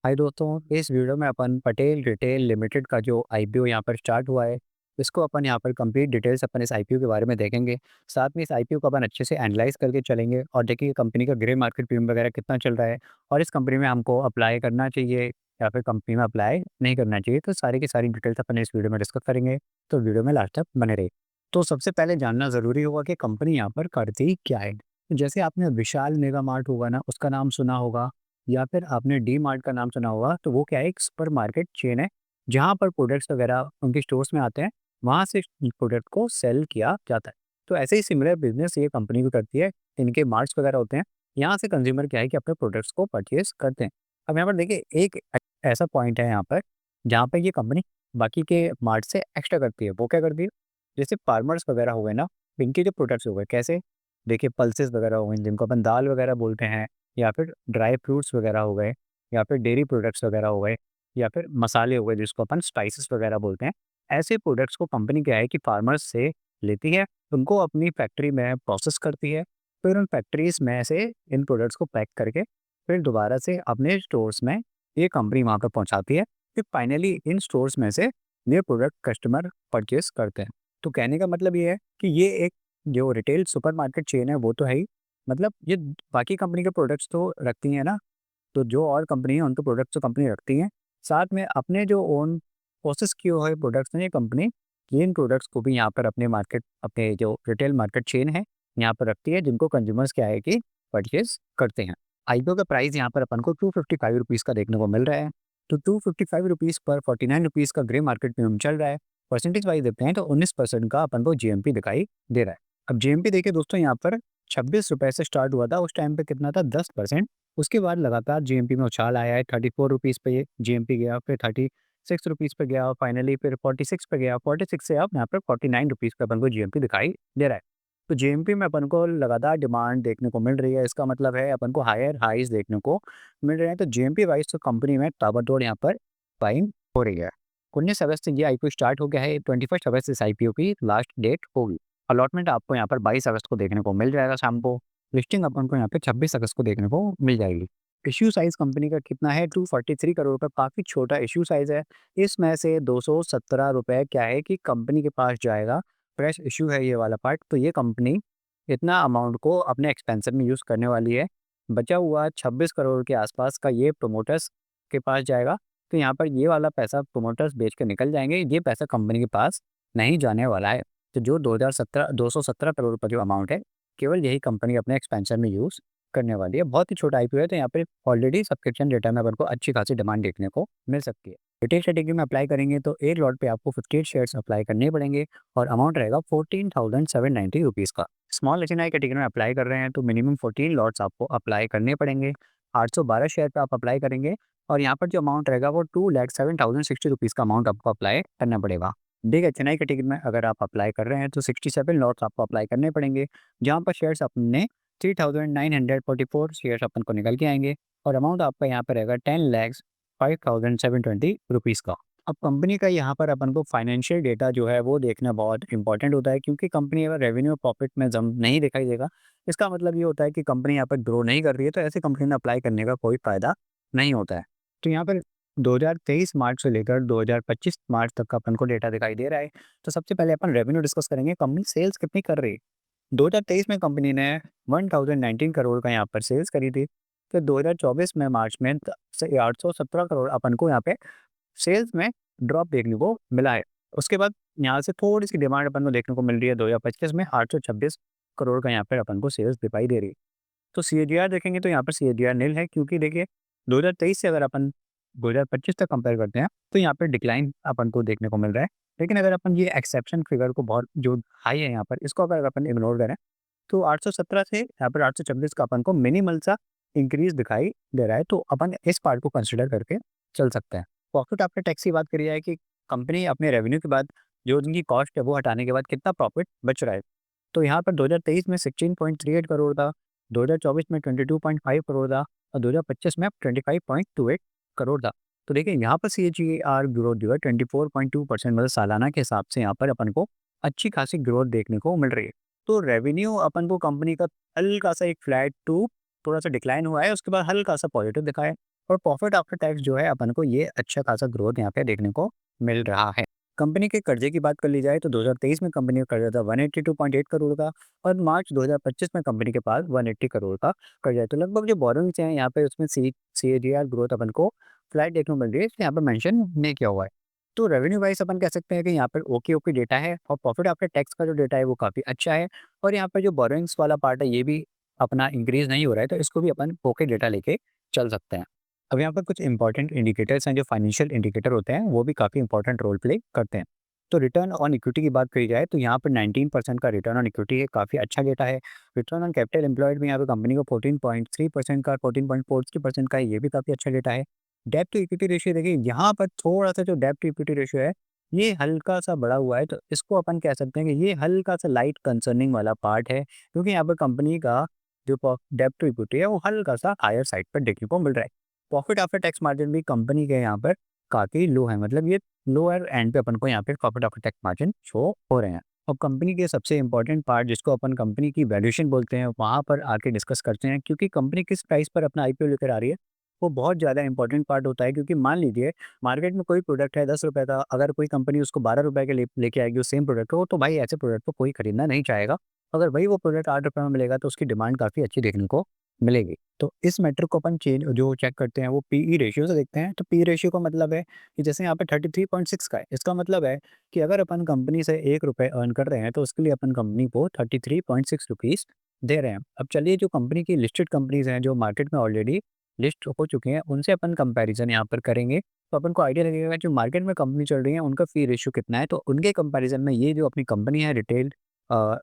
हाय दोस्तों, इस वीडियो में अपन पटेल रिटेल लिमिटेड का जो आईपीओ यहाँ पर स्टार्ट हुआ है, इसको अपन यहाँ पर कंप्लीट डिटेल्स अपन इस आईपीओ के बारे में देखेंगे। साथ में इस आईपीओ को अपन अच्छे से एनालाइज करके चलेंगे और देखेंगे कंपनी का ग्रे मार्केट प्रीमियम वगैरह कितना चल रहा है और इस कंपनी में हमको अप्लाई करना चाहिए या फिर कंपनी में अप्लाई नहीं करना चाहिए। तो सारी की सारी डिटेल्स अपन इस वीडियो में डिस्कस करेंगे, तो वीडियो में लास्ट तक बने रही। तो सबसे पहले जानना ज़रूरी होगा कि कंपनी यहाँ पर करती क्या है। जैसे आपने विशाल मेगा मार्ट होगा ना, उसका नाम सुना होगा, या फिर आपने डी मार्ट का नाम सुना होगा। तो वो क्या है, एक सुपर मार्केट चेन है जहाँ पर प्रोडक्ट्स वगैरह उनके स्टोर्स में आते हैं, वहाँ से प्रोडक्ट को सेल किया जाता है। तो ऐसे ही सिमिलर बिजनेस ये कंपनी भी करती है। इनके मार्ट्स वगैरह होते हैं, यहाँ से कंज्यूमर क्या है कि अपने प्रोडक्ट्स को परचेज करते हैं। अब यहाँ पर देखिए, एक ऐसा पॉइंट है यहाँ पर जहाँ पर ये कंपनी बाकी के मार्ट से एक्स्ट्रा करती है। वो क्या करती है, जैसे फार्मर्स वगैरह हो गए ना, इनके जो प्रोडक्ट्स हो गए कैसे, देखिए पल्सेस वगैरह हो गए जिनको अपन दाल वगैरह बोलते हैं, या फिर ड्राई फ्रूट्स वगैरह हो गए, या फिर डेयरी प्रोडक्ट्स वगैरह हो गए, या फिर मसाले हो गए जिसको अपन स्पाइसेस वगैरह बोलते हैं। ऐसे प्रोडक्ट्स को कंपनी क्या है कि फार्मर्स से लेती है, उनको अपनी फैक्ट्री में प्रोसेस करती है, फिर उन फैक्ट्रीज में से इन प्रोडक्ट्स को पैक करके फिर दोबारा से अपने स्टोर्स में ये कंपनी वहाँ पर पहुँचाती है। फिर फाइनली इन स्टोर्स में से ये प्रोडक्ट कस्टमर परचेस करते हैं। तो कहने का मतलब ये है कि ये एक जो रिटेल सुपरमार्केट चेन है वो तो है ही, मतलब ये बाकी कंपनी के प्रोडक्ट्स तो रखती हैं ना, तो जो और कंपनी है उनके प्रोडक्ट्स तो कंपनी रखती हैं, साथ में अपने जो ओन प्रोसेस किए हुए प्रोडक्ट्स हैं ये कंपनी इन प्रोडक्ट्स को भी यहाँ पर अपने मार्केट, अपने जो रिटेल मार्केट चेन है यहाँ पर रखती है, जिनको कंज्यूमर्स क्या है कि परचेज करते हैं। आईपीओ का प्राइस यहाँ पर अपन को 255 रुपीज़ का देखने को मिल रहा है। तो 255 रुपीज़ पर 49 रुपीज़ का ग्रे मार्केट प्रीमियम चल रहा है। परसेंटेज वाइज देखते हैं तो 19% का अपन को जीएमपी दिखाई दे रहा है। अब जीएमपी देखिए दोस्तों, यहाँ पर 26 रुपए से स्टार्ट हुआ था, उस टाइम पे कितना था, 10%। उसके बाद लगातार जीएमपी में उछाल आया है, 34 रुपीज़ पे ये जीएमपी गया, फिर 36 रुपीज़ पे गया और फाइनली फिर 46 पे गया। 46 से अब यहाँ पर 49 रुपीज़ पे अपन को जीएमपी दिखाई दे रहा है। तो जीएमपी में अपन को लगातार डिमांड देखने को मिल रही है, इसका मतलब है अपन को हायर हाइज देखने को मिल रहे हैं। तो जीएमपी वाइज तो कंपनी में ताबड़तोड़ यहाँ पर बाइंग हो रही है। 19 अगस्त से ये आईपीओ स्टार्ट हो गया है, 21 अगस्त इस आईपीओ की लास्ट डेट होगी। अलॉटमेंट आपको यहाँ पर 22 अगस्त को देखने को मिल जाएगा शाम को। लिस्टिंग अपन को यहाँ पे 26 अगस्त को देखने को मिल जाएगी। इश्यू साइज़ कंपनी का कितना है, 243 करोड़ का काफ़ी छोटा इश्यू साइज़ है। इसमें से 217 रुपए क्या है कि कंपनी के पास जाएगा, फ्रेश इश्यू है ये वाला पार्ट। तो ये कंपनी इतना अमाउंट को अपने एक्सपेंशन में यूज़ करने वाली है। बचा हुआ 26 करोड़ के आसपास का ये प्रोमोटर्स के पास जाएगा। तो यहाँ पर ये वाला पैसा प्रोमोटर्स बेच के निकल जाएँगे, ये पैसा कंपनी के पास नहीं जाने वाला है। तो जो 217 करोड़ का जो अमाउंट है, केवल यही कंपनी अपने एक्सपेंशन में यूज़ करने वाली है। बहुत ही छोटा आईपीओ है, तो यहाँ पे ऑलरेडी सब्सक्रिप्शन डेटा में अपन को अच्छी खासी डिमांड देखने को मिल सकती है। रिटेल कैटेगरी में अप्लाई करेंगे तो एक लॉट पे आपको 58 शेयर्स अप्लाई करने पड़ेंगे और अमाउंट रहेगा 14,790 रुपीज़ का। स्मॉल एचएनआई कैटेगरी में अप्लाई कर रहे हैं तो मिनिमम 14 लॉट्स आपको अप्लाई करने पड़ेंगे। 812 शेयर पे आप अप्लाई करेंगे और यहाँ पर जो अमाउंट रहेगा वो 2,07,060 रुपीज़ का अमाउंट आपको अप्लाई करना पड़ेगा। ठीक है, चेन्नई कैटेगरी में अगर आप अप्लाई कर रहे हैं तो 67 लॉट्स आपको अप्लाई करने पड़ेंगे, जहाँ पर शेयर्स अपने 3,944 शेयर्स अपन को निकल के आएंगे और अमाउंट आपका यहाँ पर रहेगा 10,05,720 रुपीज़ का। अब कंपनी का यहाँ पर अपन को फाइनेंशियल डेटा जो है वो देखना बहुत इंपॉर्टेंट होता है, क्योंकि कंपनी अगर रेवेन्यू प्रॉफिट में जम नहीं दिखाई देगा, इसका मतलब ये होता है कि कंपनी यहाँ पर ग्रो नहीं कर रही है, तो ऐसी कंपनी में अप्लाई करने का कोई फ़ायदा नहीं होता है। तो यहाँ पर 2023 मार्च से लेकर 2025 मार्च तक का अपन को डेटा दिखाई दे रहा है। तो सबसे पहले अपन रेवेन्यू डिस्कस करेंगे, कंपनी सेल्स कितनी कर रही है। 2023 में कंपनी ने 1019 करोड़ का यहाँ पर सेल्स करी थी। फिर 2024 में मार्च में से 817 करोड़ अपन को यहाँ पे सेल्स में ड्रॉप देखने को मिला है। उसके बाद यहाँ से थोड़ी-सी डिमांड अपन को देखने को मिल रही है। 2025 में 826 करोड़ का यहाँ पर अपन को सेल्स दिखाई दे रही है। तो सीएजीआर देखेंगे तो यहाँ पर सीएजीआर निल है, क्योंकि देखिए 2023 से अगर अपन 2025 तक कंपेयर करते हैं तो यहाँ पे डिक्लाइन अपन को देखने को मिल रहा है। लेकिन अगर अपन ये एक्सेप्शन फिगर को, बहुत जो हाई है यहाँ पर, इसको अगर अपन इग्नोर करें तो 817 से यहाँ पर 826 का अपन को मिनिमल सा इंक्रीज दिखाई दे रहा है। तो अपन इस पार्ट को कंसिडर करके चल सकते हैं। प्रॉफिट आफ्टर टैक्स की बात करी जाए कि कंपनी अपने रेवेन्यू के बाद जो उनकी कॉस्ट है वो हटाने के बाद कितना प्रॉफिट बच रहा है। तो यहाँ पर 2023 में 16.38 करोड़ था, 2024 में 22.5 करोड़ था और 2025 में 25.28 करोड़ था। तो देखिए यहाँ पर सीएजीआर ग्रोथ जो है 24.2%, मतलब सालाना के हिसाब से यहाँ पर अपन को अच्छी खासी ग्रोथ देखने को मिल रही है। तो रेवेन्यू अपन को कंपनी का हल्का सा एक फ्लैट टू थोड़ा सा डिक्लाइन हुआ है, उसके बाद हल्का सा पॉजिटिव दिखा है। और प्रॉफिट आफ्टर टैक्स जो है अपन को ये अच्छा खासा ग्रोथ यहाँ पे देखने को मिल रहा है। कंपनी के कर्जे की बात कर ली जाए तो 2023 में कंपनी का कर्जा था 182.8 करोड़ का और मार्च 2025 में कंपनी के पास 180 करोड़ का कर्जा है। तो लगभग जो बोरोइंग्स हैं यहाँ पे उसमें CAGR ग्रोथ अपन को फ्लैट देखने को मिल रही है, इसलिए यहाँ पे मेंशन नहीं किया हुआ है। तो रेवेन्यू वाइज अपन कह सकते हैं कि यहाँ पर ओके ओके डेटा है और प्रॉफिट आफ्टर टैक्स का जो डेटा है वो काफ़ी अच्छा है और यहाँ पर जो बोरोइंग्स वाला पार्ट है ये भी अपना इंक्रीज नहीं हो रहा है, तो इसको भी अपन ओके डेटा लेके चल सकते हैं। अब यहाँ पर कुछ इंपॉर्टेंट इंडिकेटर्स हैं जो फाइनेंशियल इंडिकेटर होते हैं, वो भी काफ़ी इंपॉर्टेंट रोल प्ले करते हैं। तो रिटर्न ऑन इक्विटी की बात करी जाए तो यहाँ पर 19% का रिटर्न ऑन इक्विटी है, काफ़ी अच्छा डेटा है। रिटर्न ऑन कैपिटल एम्प्लॉयड में यहाँ पे कंपनी को 14.3% का 14.43% का है, ये भी काफ़ी अच्छा डेटा है। डेब्ट टू इक्विटी रेशियो देखिए यहाँ पर थोड़ा-सा जो डेब्ट टू इक्विटी रेशियो है, ये हल्का-सा बढ़ा हुआ है, तो इसको अपन कह सकते हैं कि ये हल्का-सा लाइट कंसर्निंग वाला पार्ट है, क्योंकि यहाँ पर कंपनी का जो डेब्ट टू इक्विटी है वो हल्का-सा हायर साइड पर देखने को मिल रहा है। प्रॉफिट आफ्टर टैक्स मार्जिन भी कंपनी के यहाँ पर काफ़ी लो है, मतलब ये लोअर एंड पे अपन को यहाँ पे profit after tax margin show हो रहे हैं। और कंपनी के सबसे इम्पोर्टेंट पार्ट जिसको अपन कंपनी की वैल्यूएशन बोलते हैं, वहाँ पर आके डिस्कस करते हैं, क्योंकि कंपनी किस प्राइस पर अपना आईपीओ लेकर आ रही है, वो बहुत ज़्यादा इंपॉर्टेंट पार्ट होता है। क्योंकि मान लीजिए मार्केट में कोई प्रोडक्ट है ₹10 का, अगर कोई कंपनी उसको ₹12 के लेके आएगी उस सेम प्रोडक्ट को, तो भाई ऐसे प्रोडक्ट को कोई खरीदना नहीं चाहेगा। अगर वही वो प्रोडक्ट ₹8 में मिलेगा तो उसकी डिमांड काफ़ी अच्छी देखने को मिलेगी। तो इस मैट्रिक को अपन चेंज जो चेक करते हैं वो पीई रेशियो से देखते हैं। तो पी रेशियो का मतलब है कि जैसे यहाँ पे 33.6 का है, इसका मतलब है कि अगर अपन कंपनी से ₹1 अर्न कर रहे हैं तो उसके लिए अपन कंपनी को 33.6 रुपीज़ दे रहे हैं। अब चलिए जो कंपनी की लिस्टेड कंपनीज़ हैं जो मार्केट में ऑलरेडी लिस्ट हो चुके हैं, उनसे अपन कंपैरिज़न यहाँ पर करेंगे, तो अपन को आइडिया लगेगा जो मार्केट में कंपनी चल रही है उनका फ़ी रेशियो कितना है। तो उनके कंपैरिज़न में ये जो अपनी कंपनी है retail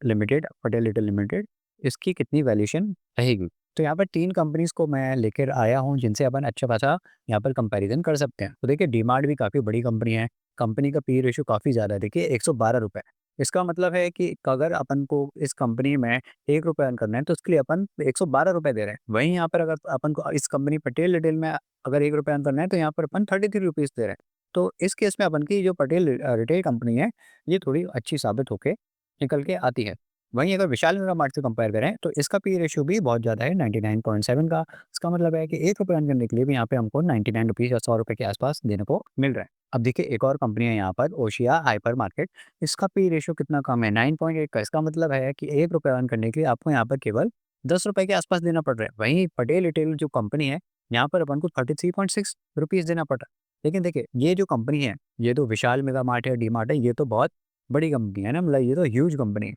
limited, Patel retail limited, इसकी कितनी वैल्यूएशन रहेगी। तो यहाँ पर 3 कंपनीज़ को मैं लेकर आया हूँ जिनसे अपन अच्छा-खासा यहाँ पर कंपैरिज़न कर सकते हैं। तो देखिए डी-मार्ट भी काफ़ी बड़ी कंपनी है, कंपनी का पी रेशियो काफ़ी ज़्यादा है, देखिए ₹112। इसका मतलब है कि अगर अपन को इस कंपनी में ₹1 अर्न करना है तो उसके लिए अपन ₹112 दे रहे हैं। वहीं यहाँ पर अगर अपन को इस कंपनी पटेल रिटेल में अगर ₹1 अर्न करना है तो यहाँ पर अपन 33 रुपीज़ दे रहे हैं। तो इस केस में अपन की जो पटेल रिटेल कंपनी है, ये थोड़ी अच्छी साबित होके निकल के आती है। वहीं अगर विशाल मेगा मार्ट से कंपेयर करें तो इसका पी रेशियो भी बहुत ज़्यादा है 99.7 का। इसका मतलब है कि ₹1 अर्न करने के लिए भी यहाँ पे हमको 99 रुपीज़ या ₹100 के आस-पास देने को मिल रहा है। अब देखिए एक और कंपनी है यहाँ पर ओशिया हाइपर मार्केट, इसका पी रेशियो कितना कम है 9.8 का। इसका मतलब है कि ₹1 अर्न करने के लिए आपको यहाँ पर केवल ₹10 के आस-पास देना पड़ रहा है। वहीं पटेल रिटेल जो कंपनी है, यहाँ पर अपन को 33.6 रुपीज़ देना पड़ रहा है। लेकिन देखिए ये जो कंपनी है, ये तो विशाल मेगा मार्ट है, डी मार्ट है, ये तो बहुत बड़ी कंपनी है ना, मतलब ये तो ह्यूज कंपनी है।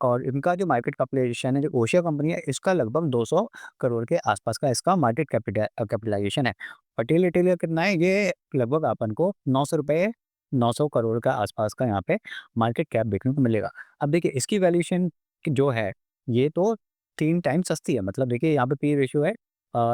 और इनका जो मार्केट कैपिटलाइजेशन है, जो ओशिया कंपनी है, इसका लगभग 200 करोड़ के आसपास का इसका मार्केट कैपिटलाइजेशन है। पटेल रिटेल का कितना है, ये लगभग अपन को ₹900 करोड़ का आसपास का यहाँ पे मार्केट कैप देखने को मिलेगा। अब देखिए इसकी वैल्यूएशन जो है, ये तो 3 टाइम्स सस्ती है, मतलब देखिए यहाँ पे पी रेशियो है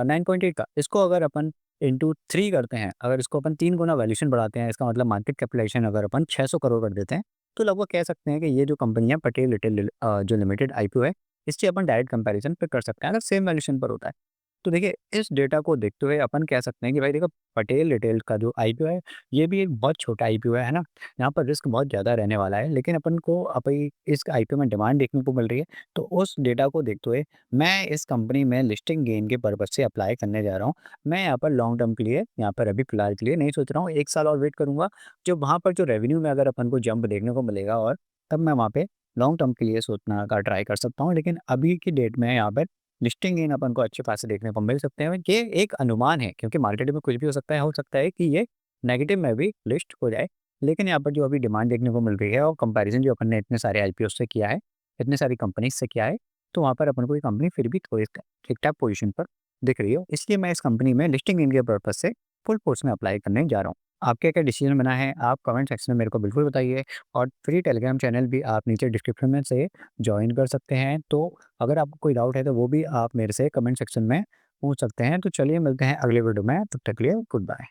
9.8 का। इसको अगर अपन इंटू 3 करते हैं, अगर इसको अपन 3 गुना वैल्यूएशन बढ़ाते हैं, इसका मतलब मार्केट कैपिटलाइजेशन अगर अपन 600 करोड़ कर देते हैं, तो लगभग कह सकते हैं कि ये जो कंपनी है पटेल रिटेल जो लिमिटेड आईपीओ है, इससे अपन डायरेक्ट कंपैरिज़न पे कर सकते हैं अगर सेम वैल्यूएशन पर होता है। तो देखिए इस डेटा को देखते हुए अपन कह सकते हैं कि भाई देखो पटेल रिटेल का जो आईपीओ है, ये भी एक बहुत छोटा आईपीओ है ना? यहाँ पर रिस्क बहुत ज़्यादा रहने वाला है, लेकिन अपन को अभी इस आईपीओ में डिमांड देखने को मिल रही है, तो उस डेटा को देखते हुए मैं इस कंपनी में लिस्टिंग गेन के पर्पज़ से अप्लाई करने जा रहा हूँ। मैं यहाँ पर लॉन्ग टर्म के लिए, यहाँ पर अभी फिलहाल के लिए नहीं सोच रहा हूँ, 1 साल और वेट करूँगा। जो वहाँ पर जो रेवेन्यू में अगर अपन को जंप देखने को मिलेगा और तब मैं वहाँ पे लॉन्ग टर्म के लिए सोचना का ट्राई कर सकता हूँ। लेकिन अभी की डेट में यहाँ पर लिस्टिंग गेन अपन को अच्छे खासे देखने को मिल सकते हैं। ये एक अनुमान है क्योंकि मार्केट में कुछ भी हो सकता है कि ये नेगेटिव में भी लिस्ट हो जाए। लेकिन यहाँ पर जो अभी डिमांड देखने को मिल रही है और कंपैरिज़न जो अपन ने इतने सारे आईपीओ से किया है, इतने सारी कंपनीज़ से किया है, तो वहाँ पर अपन को ये कंपनी फिर भी थोड़ी ठीक-ठाक पोज़ीशन पर दिख रही है। इसलिए मैं इस कंपनी में लिस्टिंग गेन के पर्पज़ से फुल फ़ोर्स में अप्लाई करने जा रहा हूँ। आपका क्या डिसीज़न बना है, आप कमेंट सेक्शन में मेरे को बिल्कुल बताइए और फ्री टेलीग्राम चैनल भी आप नीचे डिस्क्रिप्शन में से जॉइन कर सकते हैं। तो अगर आपको कोई डाउट है तो वो भी आप मेरे से कमेंट सेक्शन में पूछ सकते हैं। तो चलिए मिलते हैं अगले वीडियो में, तब तक के लिए गुड बाय।